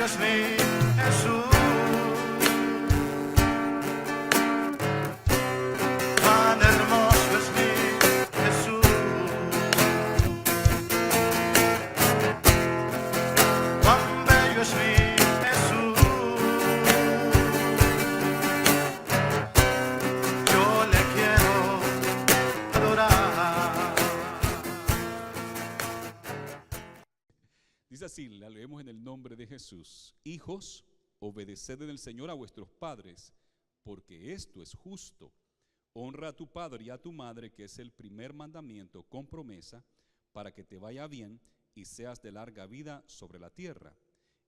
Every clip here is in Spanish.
bello es mi Jesús, cuán hermoso es mi Jesús, cuán bello es mi Jesús. Yo le quiero adorar. Dice así, la leemos en el nombre de Jesús. Hijos, obedeced en el Señor a vuestros padres, porque esto es justo. Honra a tu padre y a tu madre, que es el primer mandamiento con promesa, para que te vaya bien y seas de larga vida sobre la tierra.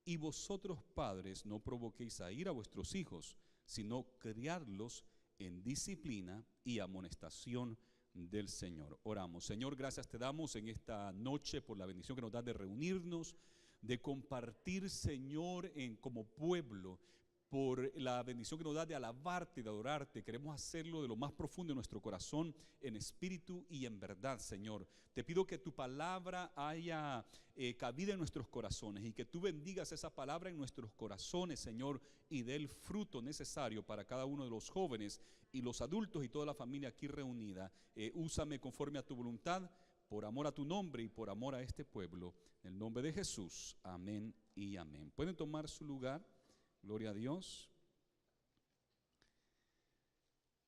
Y vosotros, padres, no provoquéis a ira a vuestros hijos, sino criadlos en disciplina y amonestación del Señor. Oramos. Señor, gracias te damos en esta noche por la bendición que nos das de reunirnos, de compartir, Señor, como pueblo, por la bendición que nos das de alabarte y de adorarte. Queremos hacerlo de lo más profundo de nuestro corazón, en espíritu y en verdad, Señor. Te pido que tu palabra haya cabida en nuestros corazones y que tú bendigas esa palabra en nuestros corazones, Señor, y dé el fruto necesario para cada uno de los jóvenes y los adultos y toda la familia aquí reunida. Úsame conforme a tu voluntad, por amor a tu nombre y por amor a este pueblo. En el nombre de Jesús, amén y amén. Pueden tomar su lugar. Gloria a Dios.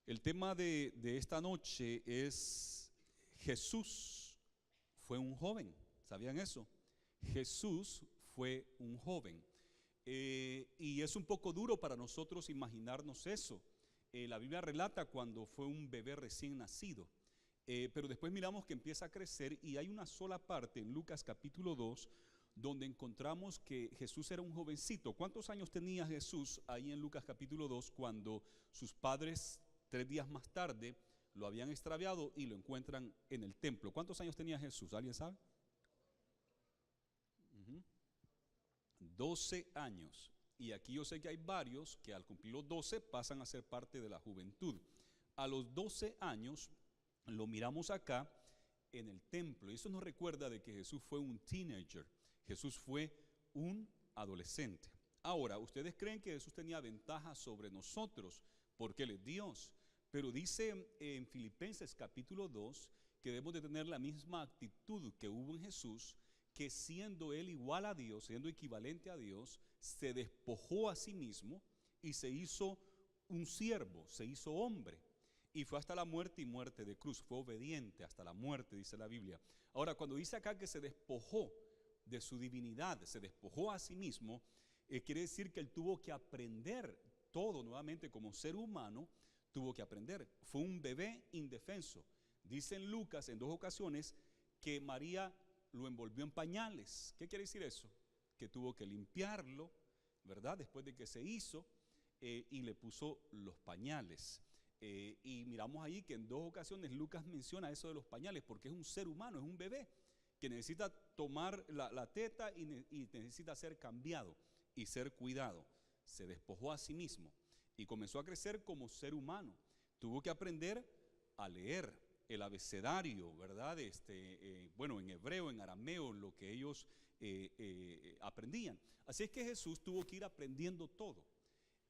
El tema de esta noche es: Jesús fue un joven. ¿Sabían eso? Jesús fue un joven. Y es un poco duro para nosotros imaginarnos eso. La Biblia relata cuando fue un bebé recién nacido. Pero después miramos que empieza a crecer, y hay una sola parte en Lucas capítulo 2 donde encontramos que Jesús era un jovencito. ¿Cuántos años tenía Jesús ahí en Lucas capítulo 2 cuando sus padres 3 días más tarde lo habían extraviado y lo encuentran en el templo? ¿Cuántos años tenía Jesús? ¿Alguien sabe? 12 años. Y aquí yo sé que hay varios que al cumplir los 12 pasan a ser parte de la juventud. A los 12 años lo miramos acá en el templo, y eso nos recuerda de que Jesús fue un teenager. Jesús fue un adolescente. Ahora, ustedes creen que Jesús tenía ventaja sobre nosotros porque Él es Dios, pero dice en Filipenses capítulo 2 que debemos de tener la misma actitud que hubo en Jesús, que siendo Él igual a Dios, siendo equivalente a Dios, se despojó a sí mismo y se hizo un siervo, se hizo hombre, y fue hasta la muerte y muerte de cruz. Fue obediente hasta la muerte, dice la Biblia. Ahora, cuando dice acá que se despojó de su divinidad, se despojó a sí mismo, quiere decir que Él tuvo que aprender todo nuevamente como ser humano. Tuvo que aprender. Fue un bebé indefenso. Dice en Lucas en 2 ocasiones que María lo envolvió en pañales. ¿Qué quiere decir eso? Que tuvo que limpiarlo, ¿verdad? Después de que se hizo, y le puso los pañales. Y miramos ahí que en 2 ocasiones Lucas menciona eso de los pañales, porque es un ser humano, es un bebé que necesita tomar la teta y necesita ser cambiado y ser cuidado. Se despojó a sí mismo y comenzó a crecer como ser humano. Tuvo que aprender a leer el abecedario, ¿verdad? Bueno, en hebreo, en arameo, lo que ellos aprendían. Así es que Jesús tuvo que ir aprendiendo todo.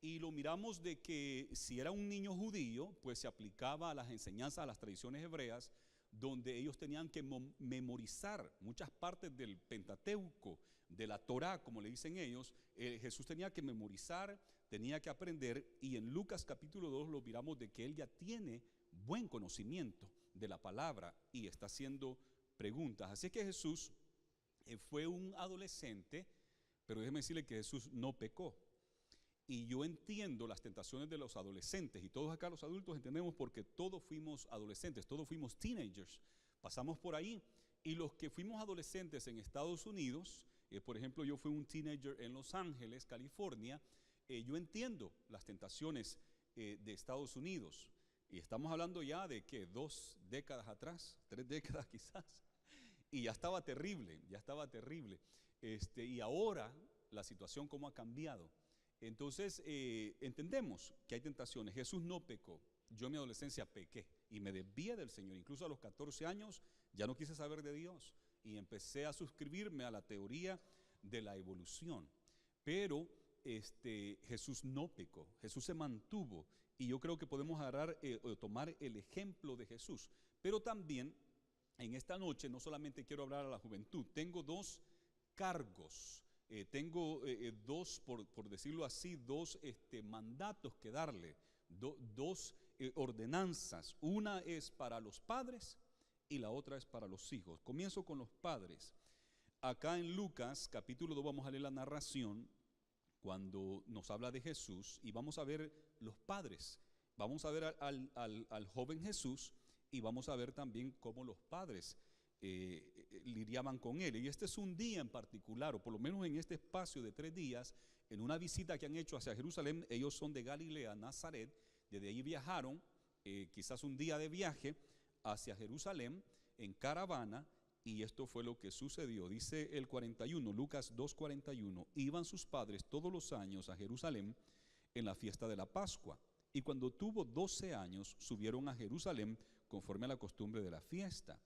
Y lo miramos de que si era un niño judío, pues se aplicaba a las enseñanzas, a las tradiciones hebreas, donde ellos tenían que memorizar muchas partes del Pentateuco, de la Torá, como le dicen ellos. Jesús tenía que memorizar, tenía que aprender, y en Lucas capítulo 2 lo miramos de que él ya tiene buen conocimiento de la palabra y está haciendo preguntas. Así que Jesús fue un adolescente, pero déjeme decirle que Jesús no pecó. Y yo entiendo las tentaciones de los adolescentes, y todos acá los adultos entendemos, porque todos fuimos adolescentes, todos fuimos teenagers, pasamos por ahí. Y los que fuimos adolescentes en Estados Unidos, por ejemplo, yo fui un teenager en Los Ángeles, California. Yo entiendo las tentaciones de Estados Unidos, y estamos hablando ya de que 2 décadas atrás, 3 décadas quizás, y ya estaba terrible, y ahora la situación cómo ha cambiado. Entonces entendemos que hay tentaciones. Jesús no pecó. Yo en mi adolescencia pequé y me desvié del Señor. Incluso a los 14 años ya no quise saber de Dios y empecé a suscribirme a la teoría de la evolución. Pero Jesús no pecó, Jesús se mantuvo. Y yo creo que podemos agarrar o tomar el ejemplo de Jesús. Pero también en esta noche no solamente quiero hablar a la juventud, tengo dos cargos, tengo dos, por decirlo así, dos mandatos que darle, dos ordenanzas. Una es para los padres y la otra es para los hijos. Comienzo con los padres. Acá en Lucas capítulo 2 vamos a leer la narración cuando nos habla de Jesús y vamos a ver los padres. Vamos a ver al joven Jesús y vamos a ver también cómo los padres lidiaban con él. Y este es un día en particular, o por lo menos en este espacio de 3 días, en una visita que han hecho hacia Jerusalén. Ellos son de Galilea, Nazaret. Desde ahí viajaron, quizás un día de viaje, hacia Jerusalén en caravana. Y esto fue lo que sucedió. Dice el 41, Lucas 2:41. Iban sus padres todos los años a Jerusalén en la fiesta de la Pascua. Y cuando tuvo 12 años, subieron a Jerusalén conforme a la costumbre de la fiesta.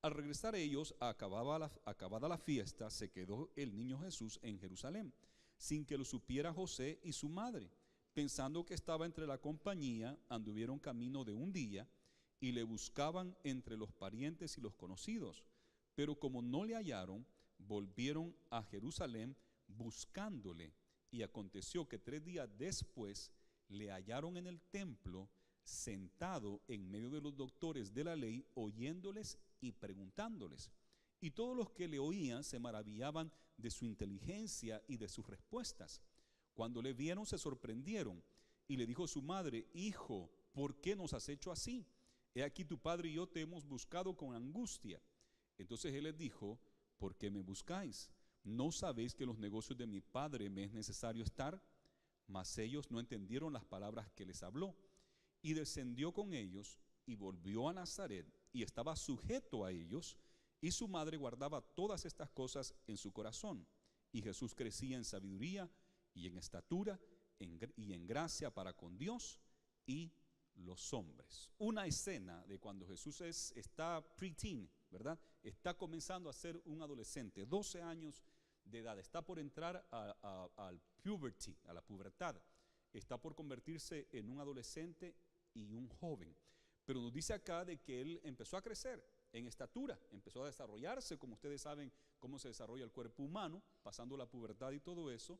Al regresar ellos, acabada la fiesta, se quedó el niño Jesús en Jerusalén, sin que lo supiera José y su madre. Pensando que estaba entre la compañía, anduvieron camino de un día y le buscaban entre los parientes y los conocidos. Pero como no le hallaron, volvieron a Jerusalén buscándole. Y aconteció que 3 días después le hallaron en el templo, sentado en medio de los doctores de la ley, oyéndoles y preguntándoles. Y todos los que le oían se maravillaban de su inteligencia y de sus respuestas. Cuando le vieron se sorprendieron, y le dijo su madre: Hijo, ¿por qué nos has hecho así? He aquí tu padre y yo te hemos buscado con angustia. Entonces él les dijo: ¿por qué me buscáis? ¿No sabéis que en los negocios de mi padre me es necesario estar? Mas ellos no entendieron las palabras que les habló. Y descendió con ellos y volvió a Nazaret, y estaba sujeto a ellos, y su madre guardaba todas estas cosas en su corazón. Y Jesús crecía en sabiduría y en estatura y en gracia para con Dios y los hombres. Una escena de cuando Jesús está preteen, ¿verdad? Está comenzando a ser un adolescente, 12 años de edad, está por entrar al puberty, a la pubertad, está por convertirse en un adolescente y un joven. Pero nos dice acá de que él empezó a crecer en estatura, empezó a desarrollarse, como ustedes saben cómo se desarrolla el cuerpo humano, pasando la pubertad y todo eso,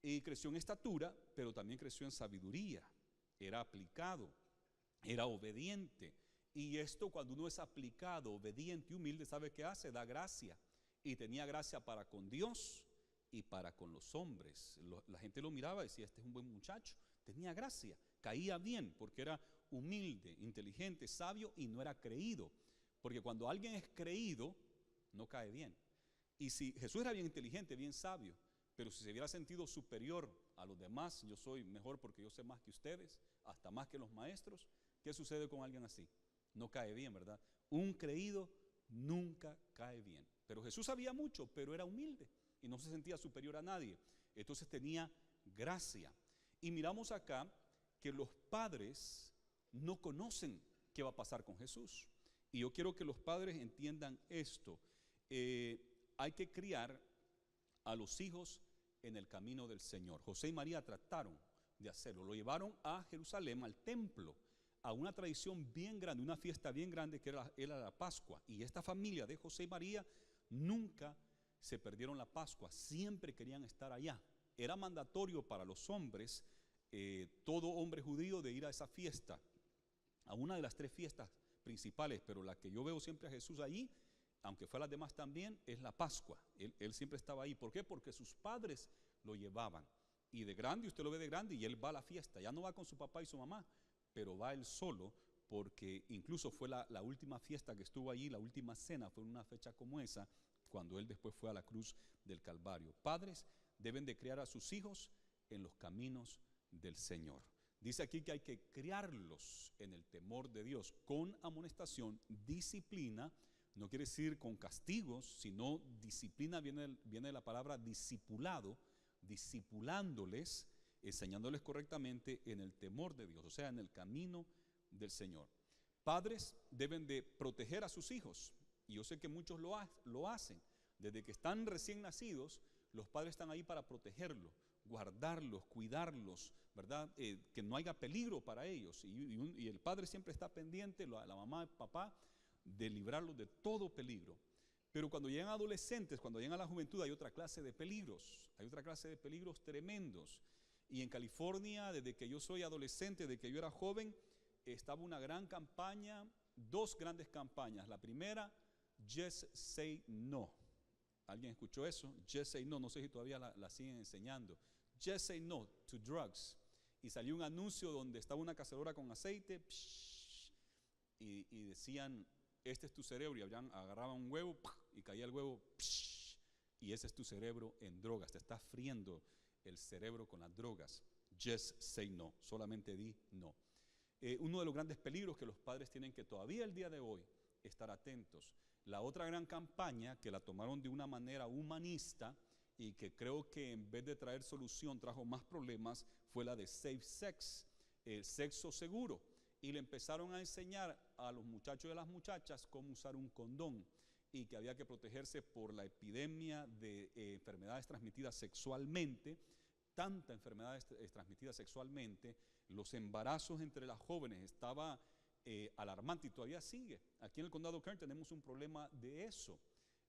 y creció en estatura, pero también creció en sabiduría, era aplicado, era obediente. Y esto, cuando uno es aplicado, obediente y humilde, ¿sabe qué hace? Da gracia. Y tenía gracia para con Dios y para con los hombres. La gente lo miraba y decía: este es un buen muchacho. Tenía gracia, caía bien porque era humilde, inteligente, sabio y no era creído. Porque cuando alguien es creído, no cae bien. Y si Jesús era bien inteligente, bien sabio, pero si se hubiera sentido superior a los demás, yo soy mejor porque yo sé más que ustedes, hasta más que los maestros, ¿qué sucede con alguien así? No cae bien, ¿verdad? Un creído nunca cae bien. Pero Jesús sabía mucho, pero era humilde y no se sentía superior a nadie. Entonces tenía gracia. Y miramos acá que los padres no conocen qué va a pasar con Jesús. Y yo quiero que los padres entiendan esto. Hay que criar a los hijos en el camino del Señor. José y María trataron de hacerlo. Lo llevaron a Jerusalén, al templo, a una tradición bien grande, una fiesta bien grande que era la Pascua. Y esta familia de José y María nunca se perdieron la Pascua, siempre querían estar allá. Era mandatorio para los hombres, todo hombre judío, de ir a esa fiesta, a una de las 3 fiestas principales, pero la que yo veo siempre a Jesús allí, aunque fue a las demás también, es la Pascua. Él siempre estaba ahí. ¿Por qué? Porque sus padres lo llevaban. Y de grande, usted lo ve de grande y él va a la fiesta. Ya no va con su papá y su mamá, pero va él solo, porque incluso fue la última fiesta que estuvo allí, la última cena fue en una fecha como esa, cuando él después fue a la cruz del Calvario. Padres deben de criar a sus hijos en los caminos del Señor. Dice aquí que hay que criarlos en el temor de Dios, con amonestación, disciplina. No quiere decir con castigos, sino disciplina, viene de la palabra discipulado, discipulándoles, enseñándoles correctamente en el temor de Dios, o sea, en el camino del Señor. Padres deben de proteger a sus hijos, y yo sé que muchos lo hacen. Desde que están recién nacidos, los padres están ahí para protegerlos, guardarlos, cuidarlos, ¿verdad? Que no haya peligro para ellos. Y el padre siempre está pendiente, la mamá, el papá, de librarlos de todo peligro. Pero cuando llegan adolescentes, cuando llegan a la juventud, hay otra clase de peligros. Hay otra clase de peligros tremendos. Y en California, desde que yo soy adolescente, desde que yo era joven, estaba una gran campaña, dos grandes campañas. La primera, Just Say No. ¿Alguien escuchó eso? Just Say No. No sé si todavía la siguen enseñando. Just Say No to Drugs. Y salió un anuncio donde estaba una cacerola con aceite y decían, este es tu cerebro. Y agarraban un huevo y caía el huevo y ese es tu cerebro en drogas. Te estás friendo el cerebro con las drogas. Just say no. Solamente di no. Uno de los grandes peligros que los padres tienen que todavía el día de hoy estar atentos. La otra gran campaña que la tomaron de una manera humanista y que creo que en vez de traer solución trajo más problemas fue la de Safe Sex, el sexo seguro. Y le empezaron a enseñar a los muchachos y a las muchachas cómo usar un condón y que había que protegerse por la epidemia de enfermedades transmitidas sexualmente, tanta enfermedades transmitidas sexualmente, los embarazos entre las jóvenes estaba alarmante y todavía sigue. Aquí en el condado Kern tenemos un problema de eso.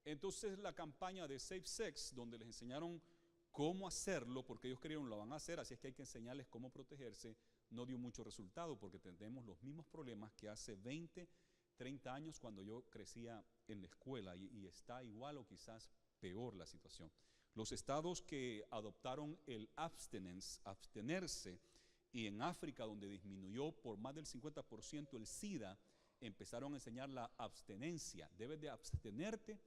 Entonces la campaña de Safe Sex, donde les enseñaron cómo hacerlo, porque ellos creyeron lo van a hacer, así es que hay que enseñarles cómo protegerse, no dio mucho resultado porque tenemos los mismos problemas que hace 20, 30 años cuando yo crecía en la escuela y está igual o quizás peor la situación. Los estados que adoptaron el abstenerse, y en África donde disminuyó por más del 50% el SIDA, empezaron a enseñar la abstenencia. Debes de abstenerte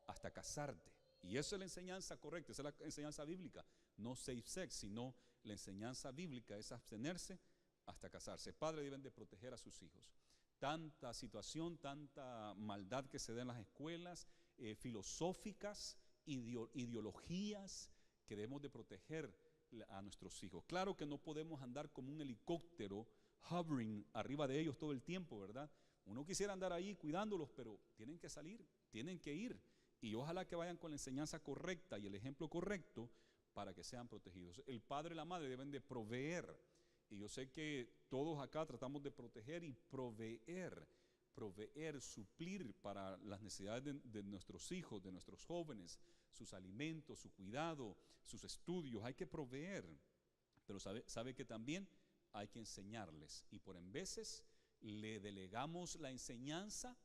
hasta casarte. Y esa es la enseñanza correcta, esa es la enseñanza bíblica. No safe sex, sino la enseñanza bíblica es abstenerse hasta casarse. Padres deben de proteger a sus hijos. Tanta situación, tanta maldad que se da en las escuelas, filosóficas, ideologías que debemos de proteger a nuestros hijos. Claro que no podemos andar como un helicóptero hovering arriba de ellos todo el tiempo, ¿verdad? Uno quisiera andar ahí cuidándolos, pero tienen que salir, tienen que ir. Y ojalá que vayan con la enseñanza correcta y el ejemplo correcto para que sean protegidos. El padre y la madre deben de proveer. Y yo sé que todos acá tratamos de proteger y proveer, suplir para las necesidades de nuestros hijos, de nuestros jóvenes, sus alimentos, su cuidado, sus estudios. Hay que proveer, pero sabe que también hay que enseñarles. Y por en veces le delegamos la enseñanza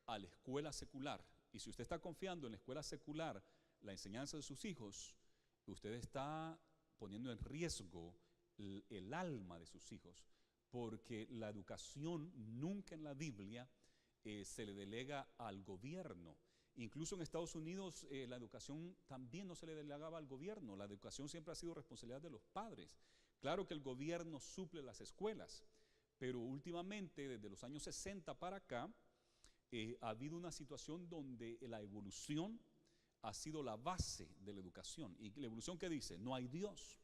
a la escuela secular. Y si usted está confiando en la escuela secular la enseñanza de sus hijos, usted está poniendo en riesgo el alma de sus hijos, porque la educación nunca en la Biblia se le delega al gobierno. Incluso en Estados Unidos la educación también no se le delegaba al gobierno. La educación siempre ha sido responsabilidad de los padres. Claro que el gobierno suple las escuelas, pero últimamente desde los años 60 para acá ha habido una situación donde la evolución ha sido la base de la educación. ¿Y la evolución qué dice? No hay Dios.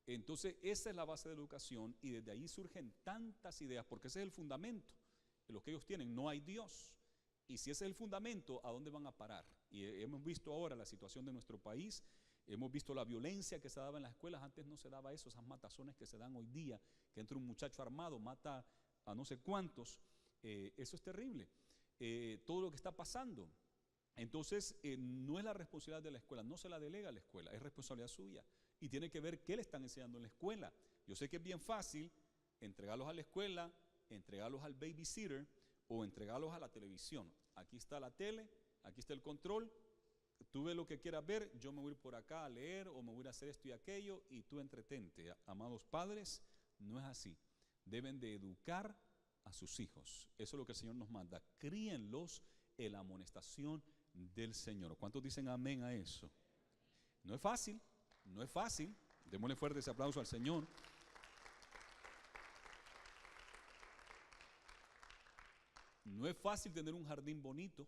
Entonces esa es la base de la educación y desde ahí surgen tantas ideas, porque ese es el fundamento de lo que ellos tienen. No hay Dios. Y si ese es el fundamento, ¿a dónde van a parar? Y hemos visto ahora la situación de nuestro país, hemos visto la violencia que se daba en las escuelas. Antes no se daba eso, esas matazones que se dan hoy día, que entra un muchacho armado, mata a no sé cuántos. Eso es terrible. Todo lo que está pasando. Entonces no es la responsabilidad de la escuela, no se la delega a la escuela, es responsabilidad suya y tiene que ver qué le están enseñando en la escuela. Yo sé que es bien fácil entregarlos a la escuela, entregarlos al babysitter o entregarlos a la televisión. Aquí está la tele, aquí está el control, tú ves lo que quieras ver, yo me voy a ir por acá a leer o me voy a hacer esto y aquello y tú entretente. Amados padres, no es así. Deben de educar a sus hijos. Eso es lo que el Señor nos manda. Críenlos en la amonestación del Señor. ¿Cuántos dicen amén a eso? No es fácil, no es fácil. Démosle fuerte ese aplauso al Señor. No es fácil tener un jardín bonito,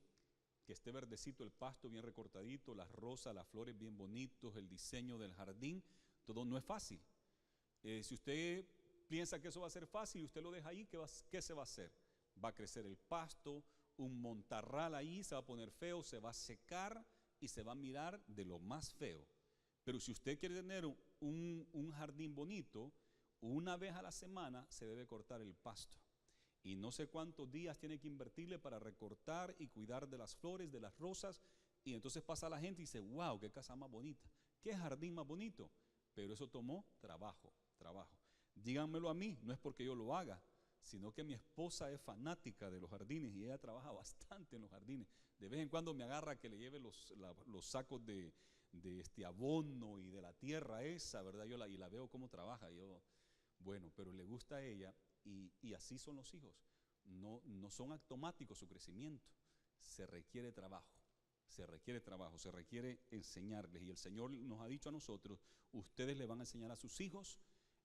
que esté verdecito el pasto bien recortadito, las rosas, las flores bien bonitos, el diseño del jardín, todo no es fácil. Si usted piensa que eso va a ser fácil y usted lo deja ahí, ¿qué se va a hacer? Va a crecer el pasto, un montarral ahí, se va a poner feo, se va a secar y se va a mirar de lo más feo. Pero si usted quiere tener un jardín bonito, una vez a la semana se debe cortar el pasto. Y no sé cuántos días tiene que invertirle para recortar y cuidar de las flores, de las rosas. Y entonces pasa la gente y dice, wow, qué casa más bonita, qué jardín más bonito. Pero eso tomó trabajo. Díganmelo a mí, no es porque yo lo haga, sino que mi esposa es fanática de los jardines y ella trabaja bastante en los jardines. De vez en cuando me agarra que le lleve los sacos de abono y de la tierra esa, ¿verdad? Y la veo cómo trabaja. Bueno, pero le gusta a ella y así son los hijos. No son automáticos su crecimiento. Se requiere trabajo, se requiere enseñarles. Y el Señor nos ha dicho a nosotros, ustedes le van a enseñar a sus hijos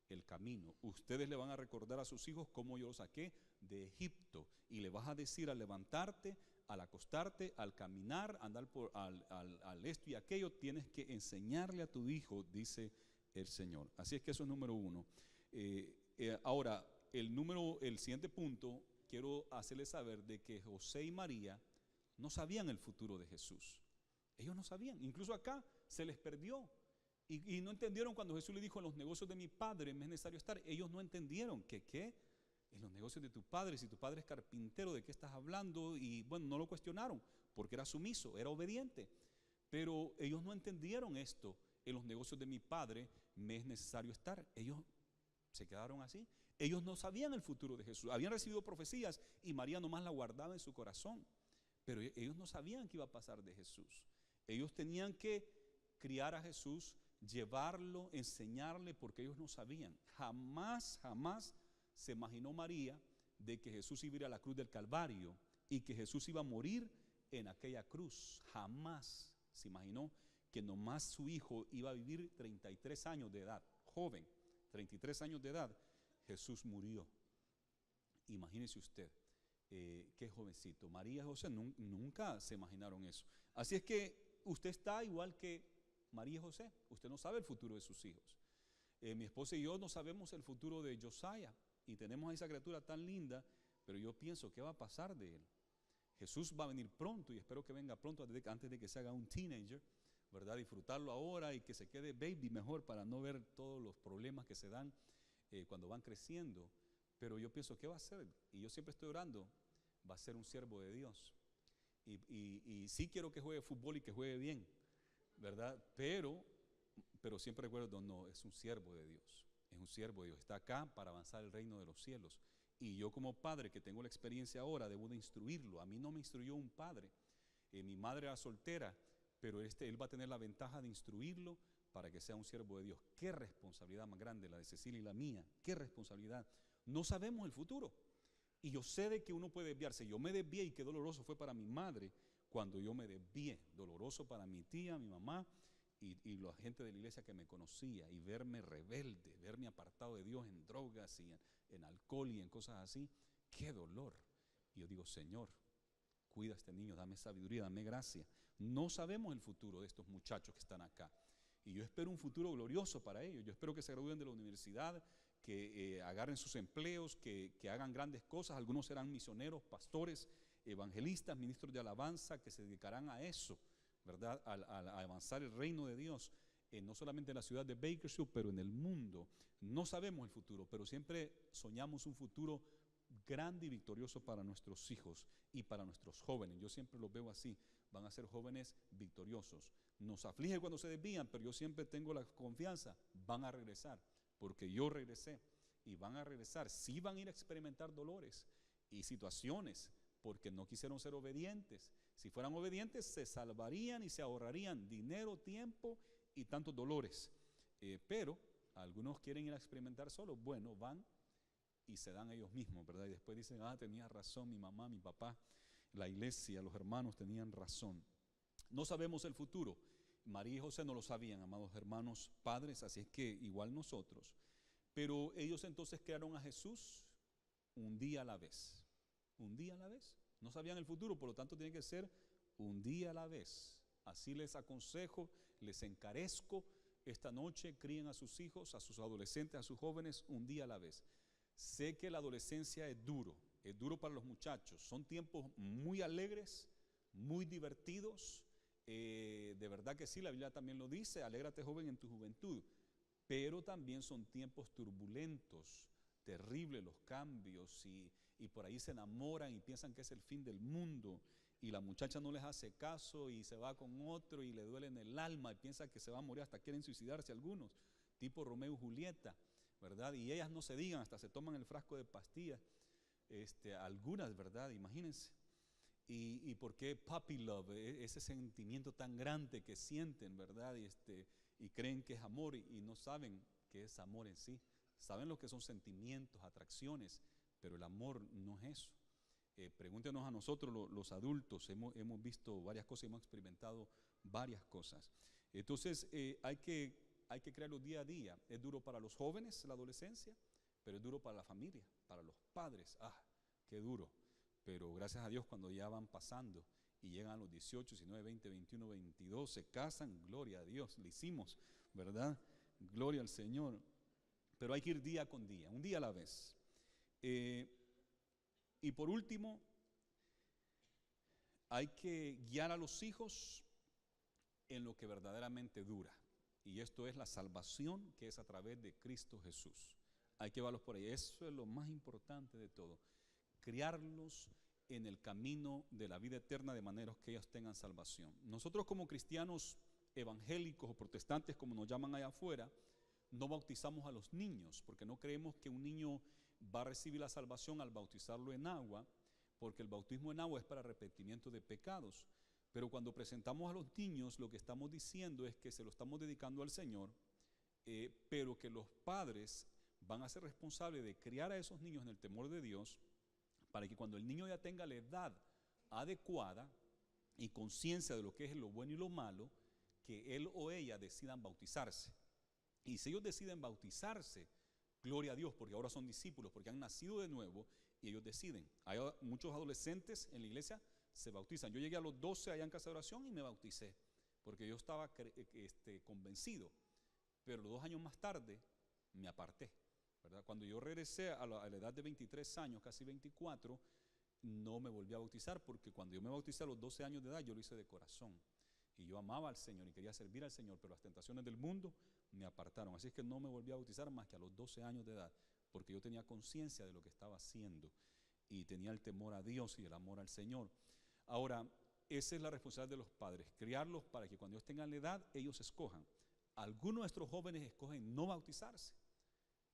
el camino. Ustedes le van a recordar a sus hijos cómo yo los saqué de Egipto. Y le vas a decir al levantarte, al acostarte, al caminar, andar al esto y aquello, tienes que enseñarle a tu hijo, dice el Señor. Así es que eso es número uno. Ahora, el siguiente punto, quiero hacerles saber de que José y María no sabían el futuro de Jesús. Ellos no sabían. Incluso acá se les perdió. Y no entendieron cuando Jesús le dijo, en los negocios de mi padre me es necesario estar. Ellos no entendieron que ¿qué? En los negocios de tu padre, si tu padre es carpintero, ¿de qué estás hablando? Y bueno, no lo cuestionaron porque era sumiso, era obediente. Pero ellos no entendieron esto. En los negocios de mi padre me es necesario estar. Ellos se quedaron así. Ellos no sabían el futuro de Jesús. Habían recibido profecías y María nomás la guardaba en su corazón. Pero ellos no sabían qué iba a pasar de Jesús. Ellos tenían que criar a Jesús, llevarlo, enseñarle, porque ellos no sabían. Jamás se imaginó María de que Jesús iba a ir a la cruz del Calvario y que Jesús iba a morir en aquella cruz. Jamás se imaginó que nomás su hijo iba a vivir 33 años de edad, joven, 33 años de edad. Jesús murió. Imagínese usted, qué jovencito. María y José nunca se imaginaron eso. Así es que usted está igual que María y José. Usted no sabe el futuro de sus hijos. Mi esposa y yo no sabemos el futuro de Josiah y tenemos a esa criatura tan linda, pero yo pienso, ¿qué va a pasar de él? Jesús va a venir pronto y espero que venga pronto antes de que se haga un teenager, ¿verdad? Disfrutarlo ahora y que se quede baby mejor para no ver todos los problemas que se dan cuando van creciendo. Pero yo pienso, ¿qué va a hacer? Y yo siempre estoy orando, va a ser un siervo de Dios. Y sí quiero que juegue fútbol y que juegue bien, ¿verdad? Pero siempre recuerdo, no, es un siervo de Dios. Es un siervo de Dios, está acá para avanzar el reino de los cielos. Y yo como padre que tengo la experiencia ahora, debo de instruirlo. A mí no me instruyó un padre. Mi madre era soltera, pero él va a tener la ventaja de instruirlo para que sea un siervo de Dios. Qué responsabilidad más grande la de Cecilia y la mía. Qué responsabilidad. No sabemos el futuro. Y yo sé de que uno puede desviarse. Yo me desvié y qué doloroso fue para mi madre cuando yo me desvié. Doloroso para mi tía, mi mamá y la gente de la iglesia que me conocía. Y verme rebelde, verme apartado de Dios en drogas y en alcohol y en cosas así. Qué dolor. Y yo digo, Señor, cuida a este niño, dame sabiduría, dame gracia. No sabemos el futuro de estos muchachos que están acá. Y yo espero un futuro glorioso para ellos. Yo espero que se gradúen de la universidad, que agarren sus empleos, que hagan grandes cosas. Algunos serán misioneros, pastores, evangelistas, ministros de alabanza, que se dedicarán a eso, ¿verdad? A avanzar el reino de Dios, no solamente en la ciudad de Bakersfield, pero en el mundo. No sabemos el futuro, pero siempre soñamos un futuro grande y victorioso para nuestros hijos y para nuestros jóvenes. Yo siempre los veo así, van a ser jóvenes victoriosos. Nos aflige cuando se desvían, pero yo siempre tengo la confianza, van a regresar, porque yo regresé y van a regresar. Sí van a ir a experimentar dolores y situaciones, porque no quisieron ser obedientes. Si fueran obedientes, se salvarían y se ahorrarían dinero, tiempo y tantos dolores. Pero algunos quieren ir a experimentar solos. Bueno, van y se dan ellos mismos, ¿verdad? Y después dicen, tenía razón mi mamá, mi papá, la iglesia, los hermanos tenían razón. No sabemos el futuro. María y José no lo sabían, amados hermanos, padres, así es que igual nosotros. Pero ellos entonces crearon a Jesús un día a la vez. Un día a la vez. No sabían el futuro, por lo tanto tiene que ser un día a la vez. Así les aconsejo, les encarezco, esta noche críen a sus hijos, a sus adolescentes, a sus jóvenes, un día a la vez. Sé que la adolescencia es duro para los muchachos. Son tiempos muy alegres, muy divertidos, De verdad que sí, la Biblia también lo dice, alégrate joven en tu juventud, pero también son tiempos turbulentos, terribles los cambios y por ahí se enamoran y piensan que es el fin del mundo y la muchacha no les hace caso y se va con otro y le duele en el alma y piensa que se va a morir, hasta quieren suicidarse algunos, tipo Romeo y Julieta, ¿verdad? Y ellas no se digan, hasta se toman el frasco de pastillas, algunas, ¿verdad? Imagínense. ¿Y por qué puppy love? Ese sentimiento tan grande que sienten, ¿verdad? Y creen que es amor y no saben que es amor en sí. Saben lo que son sentimientos, atracciones, pero el amor no es eso. Pregúntenos a nosotros los adultos, hemos visto varias cosas, hemos experimentado varias cosas. Entonces hay que crearlo día a día. Es duro para los jóvenes, la adolescencia, pero es duro para la familia, para los padres. Qué duro. Pero gracias a Dios cuando ya van pasando y llegan a los 18, 19, 20, 21, 22, se casan, gloria a Dios, le hicimos, ¿verdad? Gloria al Señor. Pero hay que ir día con día, un día a la vez. Y por último, hay que guiar a los hijos en lo que verdaderamente dura. Y esto es la salvación que es a través de Cristo Jesús. Hay que llevarlos por ahí. Eso es lo más importante de todo. Criarlos en el camino de la vida eterna de manera que ellos tengan salvación. Nosotros como cristianos evangélicos o protestantes, como nos llaman allá afuera, no bautizamos a los niños porque no creemos que un niño va a recibir la salvación al bautizarlo en agua, porque el bautismo en agua es para arrepentimiento de pecados. Pero cuando presentamos a los niños, lo que estamos diciendo es que se lo estamos dedicando al Señor, pero que los padres van a ser responsables de criar a esos niños en el temor de Dios, para que cuando el niño ya tenga la edad adecuada y conciencia de lo que es lo bueno y lo malo, que él o ella decidan bautizarse. Y si ellos deciden bautizarse, gloria a Dios, porque ahora son discípulos, porque han nacido de nuevo y ellos deciden. Hay muchos adolescentes en la iglesia se bautizan. Yo llegué a los 12 allá en casa de oración y me bauticé, porque yo estaba convencido, pero 2 años más tarde me aparté, ¿verdad? Cuando yo regresé a la edad de 23 años, casi 24, no me volví a bautizar, porque cuando yo me bauticé a los 12 años de edad, yo lo hice de corazón. Y yo amaba al Señor y quería servir al Señor, pero las tentaciones del mundo me apartaron. Así es que no me volví a bautizar más que a los 12 años de edad, porque yo tenía conciencia de lo que estaba haciendo y tenía el temor a Dios y el amor al Señor. Ahora, esa es la responsabilidad de los padres, criarlos para que cuando ellos tengan la edad, ellos escojan. Algunos de nuestros jóvenes escogen no bautizarse.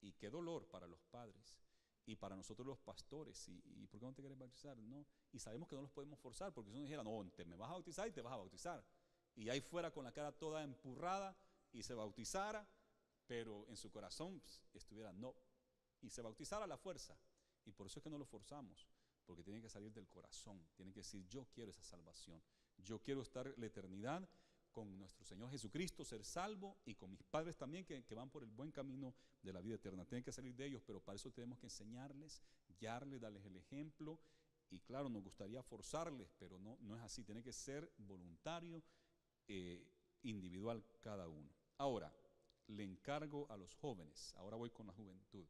Y qué dolor para los padres y para nosotros los pastores. ¿Y por qué no te quieres bautizar? No. Y sabemos que no los podemos forzar, porque si uno dijera, no, te me vas a bautizar y te vas a bautizar. Y ahí fuera con la cara toda empurrada y se bautizara, pero en su corazón estuviera no. Y se bautizara a la fuerza. Y por eso es que no lo forzamos, porque tiene que salir del corazón. Tiene que decir, yo quiero esa salvación. Yo quiero estar la eternidad con nuestro Señor Jesucristo, ser salvo, y con mis padres también que van por el buen camino de la vida eterna. Tienen que salir de ellos, pero para eso tenemos que enseñarles, guiarles, darles el ejemplo. Y claro, nos gustaría forzarles, pero no es así. Tiene que ser voluntario, individual cada uno. Ahora, le encargo a los jóvenes, ahora voy con la juventud.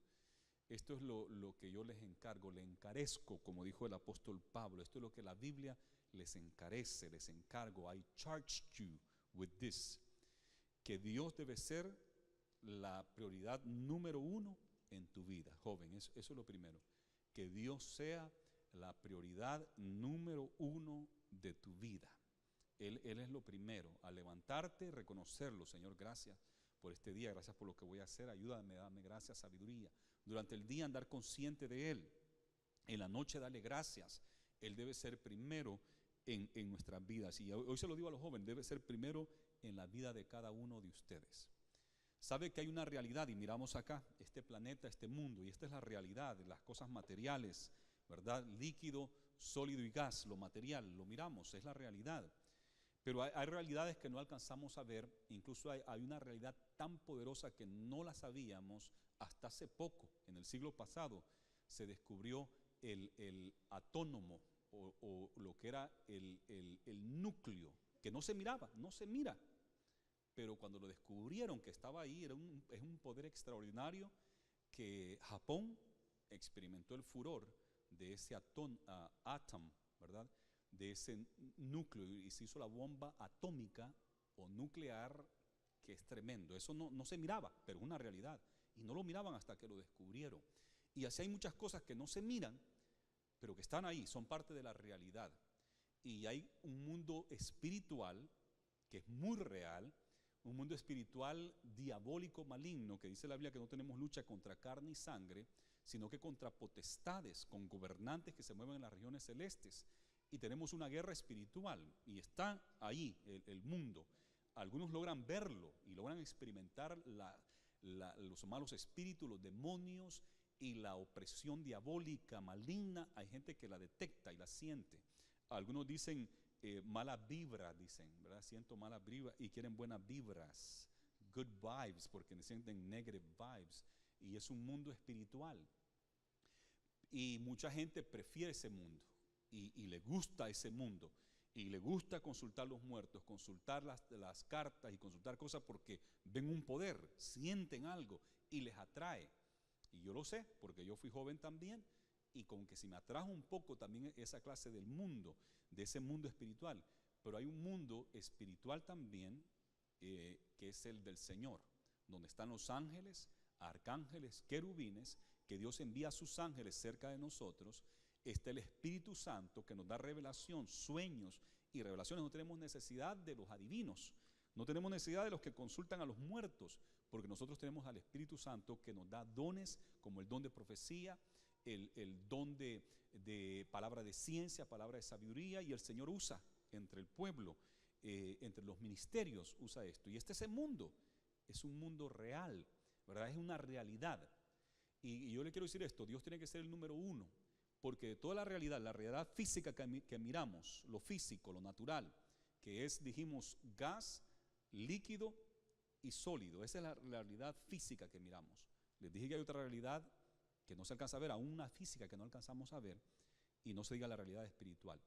Esto es lo que yo les encargo, le encarezco, como dijo el apóstol Pablo. Esto es lo que la Biblia les encarece, les encargo. I charge you with this. Que Dios debe ser la prioridad número 1 en tu vida, joven. Eso es lo primero. Que Dios sea la prioridad número 1 de tu vida. Él es lo primero. Al levantarte, reconocerlo. Señor, gracias por este día, gracias por lo que voy a hacer. Ayúdame, dame gracias, sabiduría. Durante el día andar consciente de Él. En la noche darle gracias. Él debe ser primero en nuestras vidas. Y hoy se lo digo a los jóvenes, debe ser primero en la vida de cada uno de ustedes. Sabe que hay una realidad, y miramos acá, este planeta, este mundo, y esta es la realidad de las cosas materiales, ¿verdad? Líquido, sólido y gas, lo material, lo miramos, es la realidad. Pero hay realidades que no alcanzamos a ver, incluso hay una realidad tan poderosa que no la sabíamos hasta hace poco. En el siglo pasado se descubrió el atónomo, o lo que era el núcleo, que no se miraba, no se mira. Pero cuando lo descubrieron que estaba ahí, es un poder extraordinario, que Japón experimentó el furor de ese átomo, ¿verdad? de ese núcleo y se hizo la bomba atómica o nuclear, que es tremendo. Eso no se miraba, pero es una realidad. Y no lo miraban hasta que lo descubrieron. Y así hay muchas cosas que no se miran, pero que están ahí, son parte de la realidad. Y hay un mundo espiritual que es muy real, un mundo espiritual diabólico, maligno, que dice la Biblia que no tenemos lucha contra carne y sangre, sino que contra potestades, con gobernantes que se mueven en las regiones celestes. Y tenemos una guerra espiritual y está ahí el mundo. Algunos logran verlo y logran experimentar los malos espíritus, los demonios y la opresión diabólica, maligna. Hay gente que la detecta y la siente. Algunos dicen mala vibra, dicen, ¿verdad? Siento mala vibra y quieren buenas vibras, good vibes, porque sienten negative vibes. Y es un mundo espiritual. Y mucha gente prefiere ese mundo y le gusta ese mundo. Y le gusta consultar los muertos, consultar las cartas y consultar cosas porque ven un poder, sienten algo y les atrae. Y yo lo sé porque yo fui joven también y como que si me atrajo un poco también esa clase del mundo, de ese mundo espiritual. Pero hay un mundo espiritual también que es el del Señor, donde están los ángeles, arcángeles, querubines, que Dios envía a sus ángeles cerca de nosotros. Está el Espíritu Santo que nos da revelación, sueños y revelaciones. No tenemos necesidad de los adivinos, no tenemos necesidad de los que consultan a los muertos, porque nosotros tenemos al Espíritu Santo que nos da dones como el don de profecía, el don de palabra de ciencia, palabra de sabiduría, y el Señor usa entre el pueblo, entre los ministerios usa esto. Y este es el mundo, es un mundo real, ¿verdad? Es una realidad. Y yo le quiero decir esto, Dios tiene que ser el número uno. Porque de toda la realidad física que miramos, lo físico, lo natural, que es, dijimos, gas, líquido y sólido, esa es la realidad física que miramos. Les dije que hay otra realidad que no se alcanza a ver, aún una física que no alcanzamos a ver, y no se diga la realidad espiritual.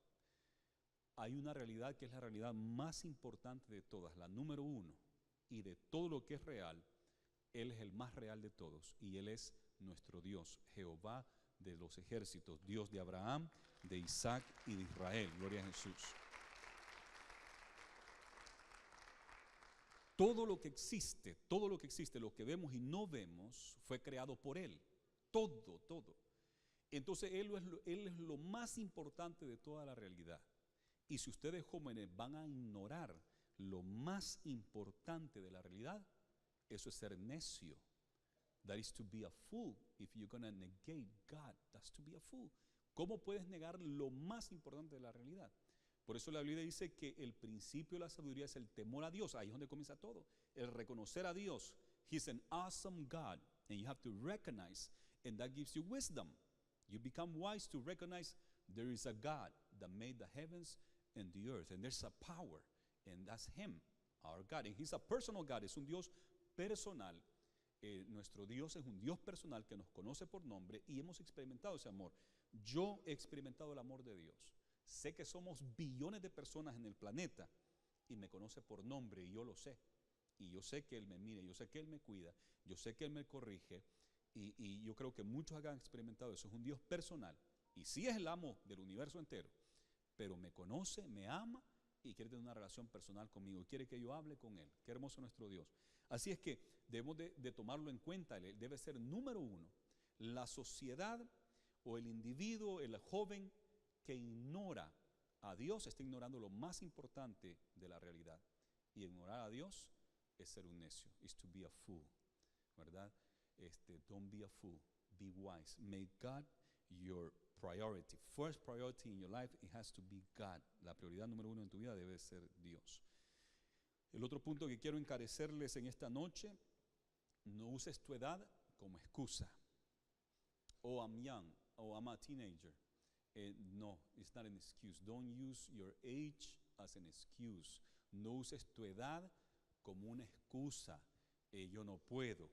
Hay una realidad que es la realidad más importante de todas, la número uno, y de todo lo que es real, Él es el más real de todos, y Él es nuestro Dios, Jehová de los ejércitos, Dios de Abraham, de Isaac y de Israel. Gloria a Jesús. Todo lo que existe, lo que vemos y no vemos, fue creado por Él. Todo. Entonces Él es lo más importante de toda la realidad. Y si ustedes jóvenes van a ignorar lo más importante de la realidad, eso es ser necio. That is to be a fool. If you're going to negate God, that's to be a fool. ¿Cómo puedes negar lo más importante de la realidad? Por eso la Biblia dice que el principio de la sabiduría es el temor a Dios. Ahí es donde comienza todo. El reconocer a Dios. He's an awesome God. And you have to recognize, and that gives you wisdom. You become wise to recognize there is a God that made the heavens and the earth. And there's a power. And that's Him, our God. And He's a personal God. Es un Dios personal. Nuestro Dios es un Dios personal que nos conoce por nombre y hemos experimentado ese amor. Yo he experimentado el amor de Dios. Sé que somos billones de personas en el planeta y me conoce por nombre y yo lo sé. Y yo sé que Él me mira, yo sé que Él me cuida, yo sé que Él me corrige y yo creo que muchos han experimentado eso. Es un Dios personal y sí es el amo del universo entero, pero me conoce, me ama y quiere tener una relación personal conmigo, quiere que yo hable con Él. Qué hermoso nuestro Dios. Así es que debemos de tomarlo en cuenta. Él debe ser número uno. La sociedad o el individuo, el joven que ignora a Dios está ignorando lo más importante de la realidad. Y ignorar a Dios es ser un necio, is to be a fool, ¿verdad? Don't be a fool, be wise. Make God your priority. First priority in your life, it has to be God. La prioridad número uno en tu vida debe ser Dios. El otro punto que quiero encarecerles en esta noche, no uses tu edad como excusa. Oh, I'm young. Oh, I'm a teenager. No, it's not an excuse. Don't use your age as an excuse. No uses tu edad como una excusa. Yo no puedo.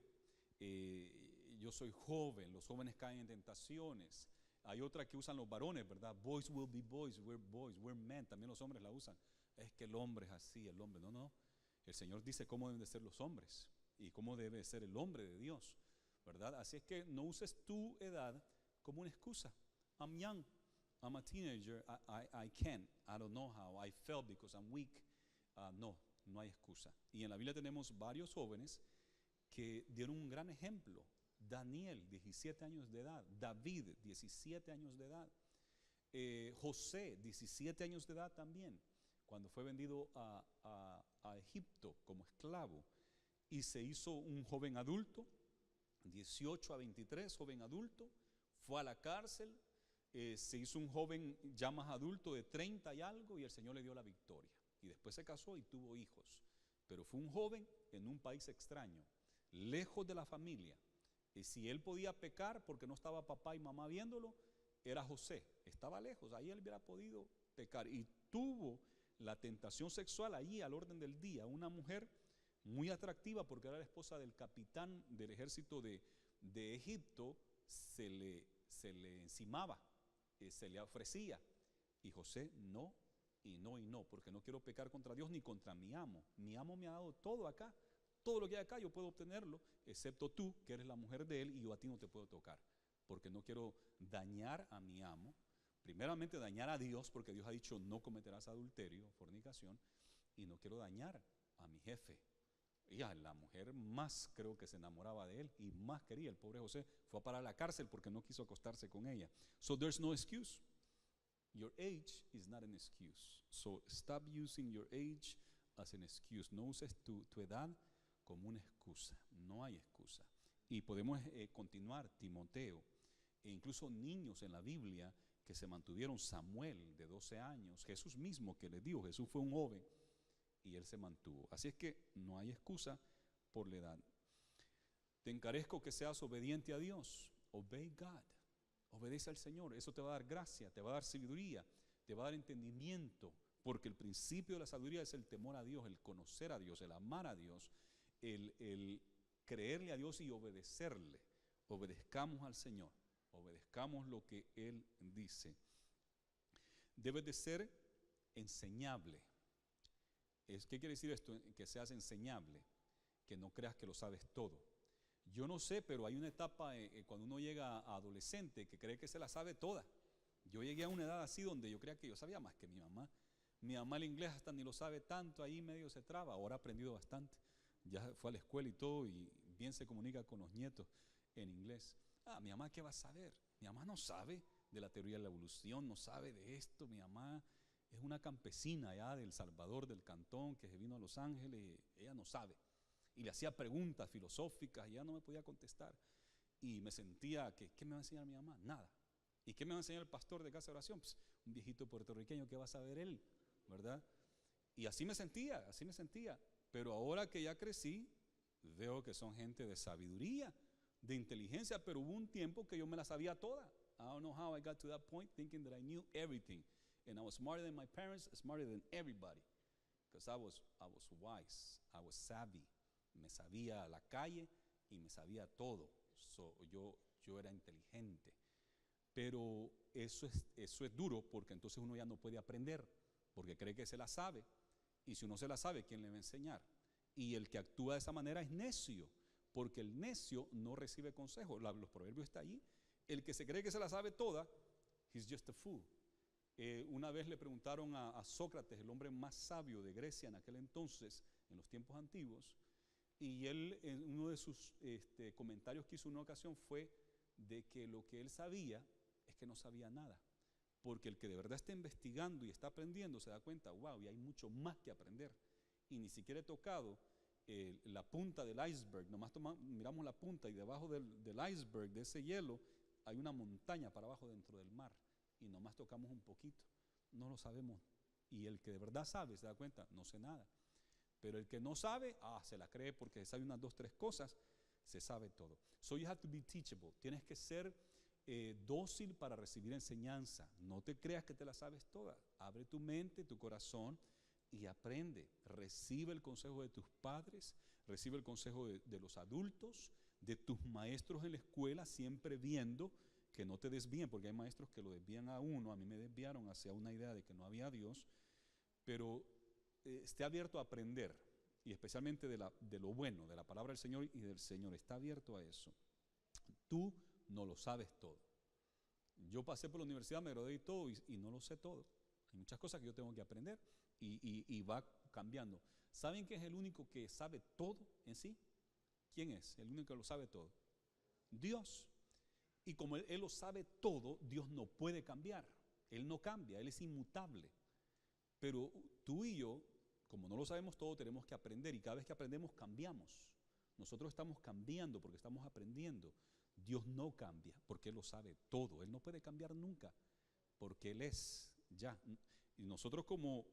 Yo soy joven. Los jóvenes caen en tentaciones. Hay otra que usan los varones, ¿verdad? Boys will be boys, we're men. También los hombres la usan. Es que el hombre es así, el hombre. No. El Señor dice cómo deben de ser los hombres y cómo debe ser el hombre de Dios, ¿verdad? Así es que no uses tu edad como una excusa. I'm young, I'm a teenager, I can't, I don't know how, I fell because I'm weak. No, no hay excusa. Y en la Biblia tenemos varios jóvenes que dieron un gran ejemplo. Daniel, 17 años de edad. David, 17 años de edad. José, 17 años de edad también, cuando fue vendido a Egipto como esclavo y se hizo un joven adulto, 18 a 23, joven adulto, fue a la cárcel, se hizo un joven ya más adulto de 30 y algo y el Señor le dio la victoria. Y después se casó y tuvo hijos. Pero fue un joven en un país extraño, lejos de la familia. Y si él podía pecar porque no estaba papá y mamá viéndolo, era José. Estaba lejos, ahí él hubiera podido pecar. Y tuvo la tentación sexual allí al orden del día. Una mujer muy atractiva porque era la esposa del capitán del ejército de Egipto, se le encimaba, se le ofrecía. Y José no, y no, y no, porque no quiero pecar contra Dios ni contra mi amo. Mi amo me ha dado todo acá, todo lo que hay acá yo puedo obtenerlo, excepto tú, que eres la mujer de él, y yo a ti no te puedo tocar, porque no quiero dañar a mi amo. Primeramente dañar a Dios, porque Dios ha dicho no cometerás adulterio, fornicación, y no quiero dañar a mi jefe. Y a la mujer más creo que se enamoraba de él y más quería. El pobre José fue a parar a la cárcel porque no quiso acostarse con ella. So there's no excuse. Your age is not an excuse. So stop using your age as an excuse. No uses tu edad como una excusa. No hay excusa. Y podemos continuar. Timoteo, e incluso niños en la Biblia que se mantuvieron. Samuel de 12 años, Jesús mismo que les dijo, Jesús fue un joven y él se mantuvo. Así es que no hay excusa por la edad. Te encarezco que seas obediente a Dios. Obey God. Obedece al Señor. Eso te va a dar gracia, te va a dar sabiduría, te va a dar entendimiento, porque el principio de la sabiduría es el temor a Dios, el conocer a Dios, el amar a Dios, el creerle a Dios y obedecerle. Obedezcamos al Señor, obedezcamos lo que Él dice. Debes de ser enseñable. ¿Qué quiere decir esto? Que seas enseñable, que no creas que lo sabes todo. Yo no sé, pero hay una etapa cuando uno llega a adolescente que cree que se la sabe toda. Yo llegué a una edad así donde yo creía que yo sabía más que mi mamá. Mi mamá el inglés hasta ni lo sabe tanto, ahí medio se traba. Ahora ha aprendido bastante. Ya fue a la escuela y todo y bien se comunica con los nietos en inglés. Mi mamá, ¿qué va a saber? Mi mamá no sabe de la teoría de la evolución, no sabe de esto. Mi mamá es una campesina allá del Salvador, del Cantón, que se vino a Los Ángeles. Ella no sabe. Y le hacía preguntas filosóficas y ya no me podía contestar. Y me sentía que, ¿qué me va a enseñar mi mamá? Nada. ¿Y qué me va a enseñar el pastor de casa de oración? Pues, un viejito puertorriqueño, ¿qué va a saber él? ¿Verdad? Y así me sentía. Pero ahora que ya crecí, veo que son gente de sabiduría, de inteligencia, pero hubo un tiempo que yo me la sabía toda. I don't know how I got to that point thinking that I knew everything. And I was smarter than my parents, smarter than everybody. Because I was wise, I was savvy. Me sabía la calle y me sabía todo. Yo era inteligente. Pero eso es duro porque entonces uno ya no puede aprender, porque cree que se la sabe. Y si uno se la sabe, ¿quién le va a enseñar? Y el que actúa de esa manera es necio, porque el necio no recibe consejo. Los proverbios están allí. El que se cree que se la sabe toda, he's just a fool. Una vez le preguntaron a Sócrates, el hombre más sabio de Grecia en aquel entonces, en los tiempos antiguos, y él, en uno de sus comentarios que hizo en una ocasión fue de que lo que él sabía es que no sabía nada. Porque el que de verdad está investigando y está aprendiendo se da cuenta, wow, y hay mucho más que aprender. Y ni siquiera he tocado la punta del iceberg, nomás miramos la punta y debajo del iceberg, de ese hielo, hay una montaña para abajo dentro del mar. Y nomás tocamos un poquito, no lo sabemos. Y el que de verdad sabe se da cuenta, no sé nada. Pero el que no sabe, se la cree porque sabe unas 2, 3 cosas, se sabe todo. So you have to be teachable. Tienes que ser dócil para recibir enseñanza. No te creas que te la sabes toda. Abre tu mente, tu corazón y aprende. Recibe el consejo de tus padres, recibe el consejo de los adultos, de tus maestros en la escuela, siempre viendo que no te desvíen, porque hay maestros que lo desvían a uno. A mí me desviaron hacia una idea de que no había Dios, pero esté abierto a aprender, y especialmente de lo bueno, de la palabra del Señor y del Señor. Está abierto a eso. Tú no lo sabes todo. Yo pasé por la universidad, me gradué y todo, y no lo sé todo. Hay muchas cosas que yo tengo que aprender y va cambiando. ¿Saben quién es el único que sabe todo en sí? ¿Quién es? El único que lo sabe todo. Dios. Y como él lo sabe todo, Dios no puede cambiar. Él no cambia, Él es inmutable. Pero tú y yo, como no lo sabemos todo, tenemos que aprender. Y cada vez que aprendemos, cambiamos. Nosotros estamos cambiando porque estamos aprendiendo. Dios no cambia porque Él lo sabe todo. Él no puede cambiar nunca porque Él es ya. Y nosotros como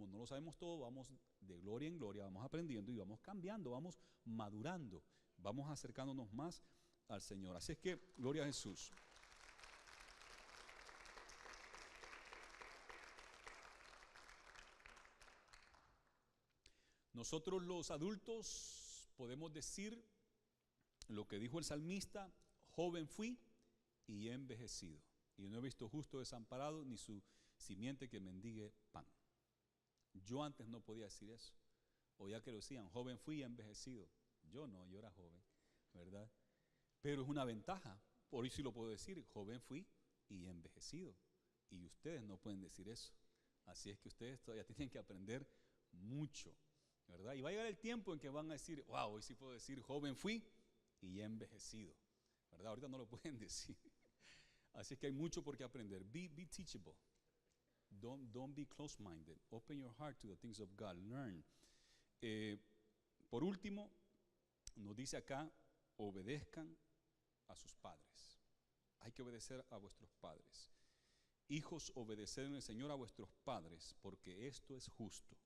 no lo sabemos todo, vamos de gloria en gloria, vamos aprendiendo y vamos cambiando, vamos madurando, vamos acercándonos más al Señor. Así es que, gloria a Jesús. Nosotros los adultos podemos decir lo que dijo el salmista: joven fui y he envejecido, y no he visto justo desamparado ni su simiente que mendigue pan. Yo antes no podía decir eso. Oía que lo decían, joven fui y he envejecido. Yo no, yo era joven, ¿verdad? Pero es una ventaja. Por eso sí lo puedo decir, joven fui y he envejecido. Y ustedes no pueden decir eso. Así es que ustedes todavía tienen que aprender mucho, ¿verdad? Y va a llegar el tiempo en que van a decir, wow, hoy sí puedo decir, joven fui y he envejecido, ¿verdad? Ahorita no lo pueden decir. Así es que hay mucho por qué aprender. Be teachable. Don't be close-minded. Open your heart to the things of God. Learn. Por último, nos dice acá, obedezcan a sus padres. Hay que obedecer a vuestros padres. Hijos, obedeced en el Señor a vuestros padres, porque esto es justo.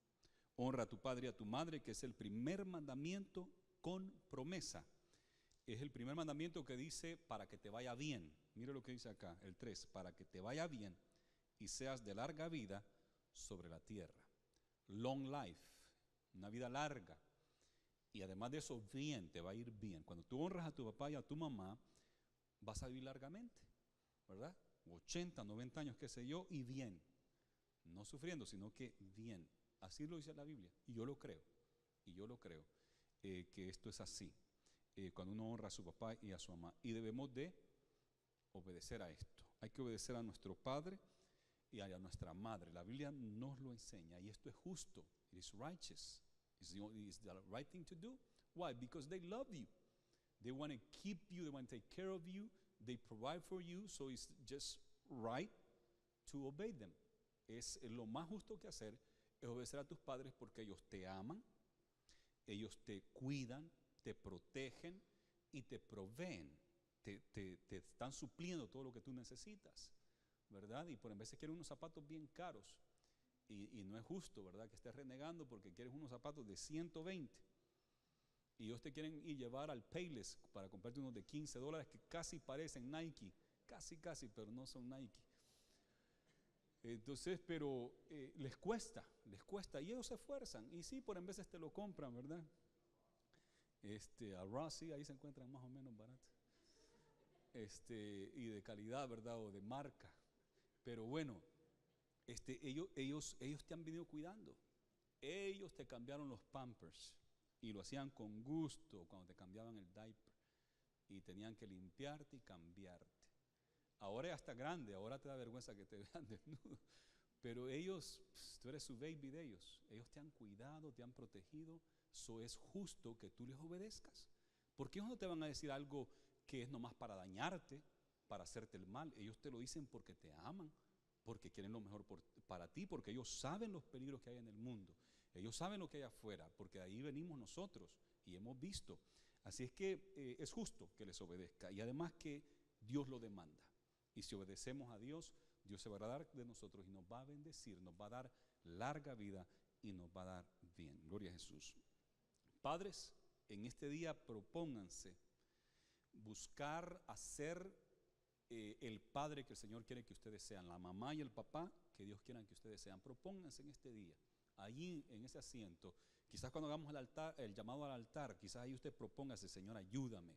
Honra a tu padre y a tu madre, que es el primer mandamiento con promesa. Es el primer mandamiento que dice para que te vaya bien. Mire lo que dice acá, el 3, para que te vaya bien y seas de larga vida sobre la tierra. Long life, una vida larga. Y además de eso, bien, te va a ir bien. Cuando tú honras a tu papá y a tu mamá, vas a vivir largamente, ¿verdad? 80, 90 años, qué sé yo, y bien. No sufriendo, sino que bien. Así lo dice la Biblia. Y yo lo creo. Que esto es así. Cuando uno honra a su papá y a su mamá. Y debemos de obedecer a esto. Hay que obedecer a nuestro padre y a nuestra madre. La Biblia nos lo enseña. Y esto es justo. It is righteous. It's the right thing to do. Why? Because they love you. They want to keep you. They want to take care of you. They provide for you. So it's just right to obey them. Es lo más justo que hacer es obedecer a tus padres porque ellos te aman, ellos te cuidan, te protegen y te proveen, te están supliendo todo lo que tú necesitas, ¿verdad? Y por en veces quieren unos zapatos bien caros y no es justo, ¿verdad? Que estés renegando porque quieres unos zapatos de 120 y ellos te quieren ir llevar al Payless para comprarte unos de $15 que casi parecen Nike, casi, pero no son Nike. Entonces, pero les cuesta y ellos se esfuerzan y sí, por en veces te lo compran, ¿verdad? A Rossi ahí se encuentran más o menos baratos, y de calidad, ¿verdad? O de marca, pero bueno, ellos te han venido cuidando, ellos te cambiaron los Pampers y lo hacían con gusto cuando te cambiaban el diaper y tenían que limpiarte y cambiarte. Ahora ya está grande, ahora te da vergüenza que te vean desnudo. Pero ellos, tú eres su baby de ellos. Ellos te han cuidado, te han protegido. Eso es justo que tú les obedezcas. Porque ellos no te van a decir algo que es nomás para dañarte, para hacerte el mal. Ellos te lo dicen porque te aman, porque quieren lo mejor para ti, porque ellos saben los peligros que hay en el mundo. Ellos saben lo que hay afuera, porque de ahí venimos nosotros y hemos visto. Así es que es justo que les obedezca y además que Dios lo demanda. Y si obedecemos a Dios, Dios se va a dar de nosotros y nos va a bendecir, nos va a dar larga vida y nos va a dar bien. Gloria a Jesús. Padres, en este día propónganse buscar hacer el padre que el Señor quiere que ustedes sean, la mamá y el papá que Dios quiera que ustedes sean. Propónganse en este día, allí en ese asiento. Quizás cuando hagamos el llamado al altar, quizás ahí usted propóngase, Señor, ayúdame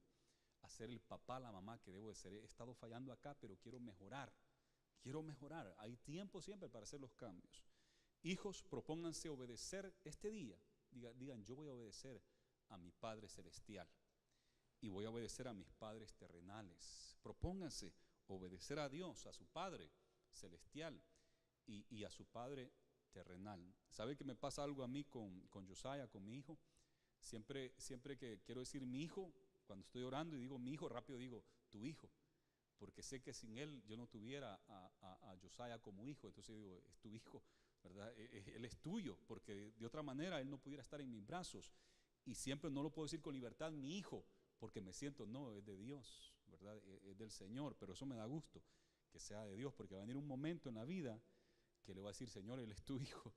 a ser el papá, la mamá que debo de ser. He estado fallando acá, pero quiero mejorar. Hay tiempo siempre para hacer los cambios. Hijos, propónganse obedecer este día. Digan, yo voy a obedecer a mi Padre Celestial y voy a obedecer a mis padres terrenales. Propónganse obedecer a Dios, a su Padre celestial y a su Padre terrenal. ¿Sabe que me pasa algo a mí con Josiah, con mi hijo? Siempre que quiero decir mi hijo, cuando estoy orando y digo mi hijo, rápido digo tu hijo, porque sé que sin él yo no tuviera a Josiah como hijo. Entonces digo, es tu hijo, ¿verdad? Él es tuyo, porque de otra manera él no pudiera estar en mis brazos. Y siempre no lo puedo decir con libertad, mi hijo, porque me siento, no, es de Dios, ¿verdad? Es del Señor, pero eso me da gusto que sea de Dios, porque va a venir un momento en la vida que le voy a decir, Señor, él es tu hijo,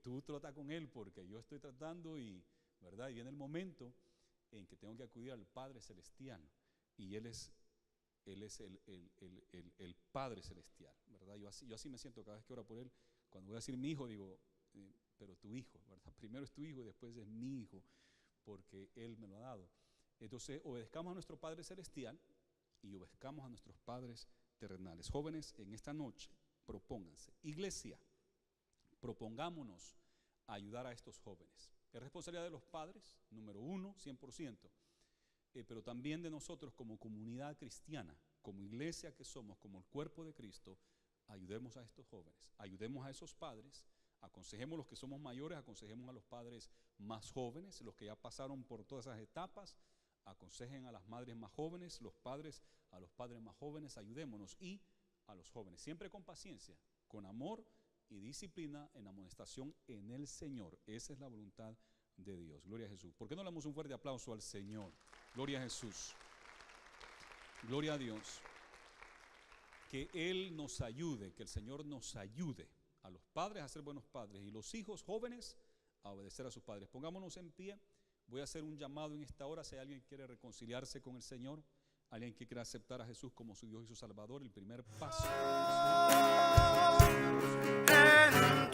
tú trata con él, porque yo estoy tratando ¿verdad? Y viene el momento en que tengo que acudir al Padre Celestial, y Él es el Padre Celestial, ¿verdad? Yo así me siento cada vez que oro por Él. Cuando voy a decir mi hijo, digo, pero tu hijo, ¿verdad? Primero es tu hijo y después es mi hijo, porque Él me lo ha dado. Entonces, obedezcamos a nuestro Padre Celestial y obedezcamos a nuestros padres terrenales. Jóvenes, en esta noche, propónganse. Iglesia, propongámonos a ayudar a estos jóvenes. Es responsabilidad de los padres, número uno, 100%, pero también de nosotros como comunidad cristiana, como iglesia que somos, como el cuerpo de Cristo. Ayudemos a estos jóvenes, ayudemos a esos padres, aconsejemos a los que somos mayores, aconsejemos a los padres más jóvenes, los que ya pasaron por todas esas etapas, aconsejen a las madres más jóvenes, los padres a los padres más jóvenes, ayudémonos, y a los jóvenes, siempre con paciencia, con amor y disciplina, en amonestación en el Señor. Esa es la voluntad de Dios. Gloria a Jesús. ¿Por qué no le damos un fuerte aplauso al Señor? Gloria a Jesús. Gloria a Dios. Que Él nos ayude, que el Señor nos ayude a los padres a ser buenos padres y los hijos jóvenes a obedecer a sus padres. Pongámonos en pie. Voy a hacer un llamado en esta hora. Si hay alguien que quiere reconciliarse con el Señor, alguien que quiera aceptar a Jesús como su Dios y su Salvador, el primer paso. En